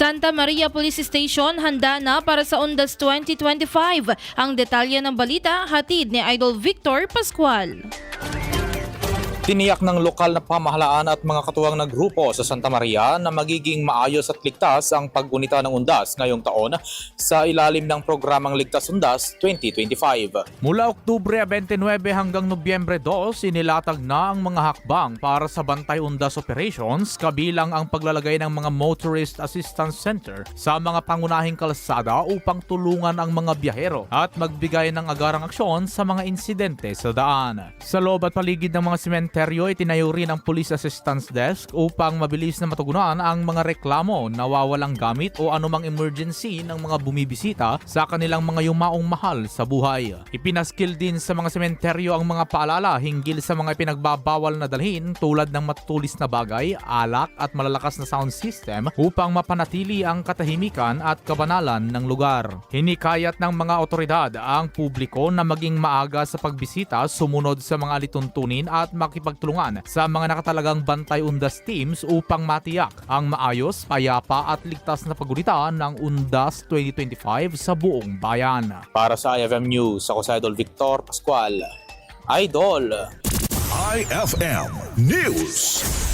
Santa Maria Police Station handa na para sa Undas 2025. Ang detalye ng balita hatid ni Idol Victor Pascual. Tiniyak ng lokal na pamahalaan at mga katuwang na grupo sa Santa Maria na magiging maayos at ligtas ang paggunita ng Undas ngayong taon sa ilalim ng programang Ligtas Undas 2025. Mula Oktubre 29 hanggang Nobyembre 2, inilatag na ang mga hakbang para sa Bantay Undas Operations kabilang ang paglalagay ng mga Motorist Assistance Center sa mga pangunahing kalsada upang tulungan ang mga biyahero at magbigay ng agarang aksyon sa mga insidente sa daan. Sa loob at paligid ng mga sementeryo, itinayo rin ang Police Assistance Desk upang mabilis na matugunan ang mga reklamo, nawawalang gamit o anumang emergency ng mga bumibisita sa kanilang mga yumaong mahal sa buhay. Ipinaskil din sa mga sementeryo ang mga paalala hinggil sa mga ipinagbabawal na dalhin tulad ng matutulis na bagay, alak at malalakas na sound system upang mapanatili ang katahimikan at kabanalan ng lugar. Hinikayat ng mga otoridad ang publiko na maging maaga sa pagbisita, sumunod sa mga lituntunin at makipagtulungan sa mga nakatalagang Bantay Undas teams upang matiyak ang maayos, payapa at ligtas na paggunita ng Undas 2025 sa buong bayan. Para sa IFM News, ako si Idol Victor Pascual. Idol! IFM News.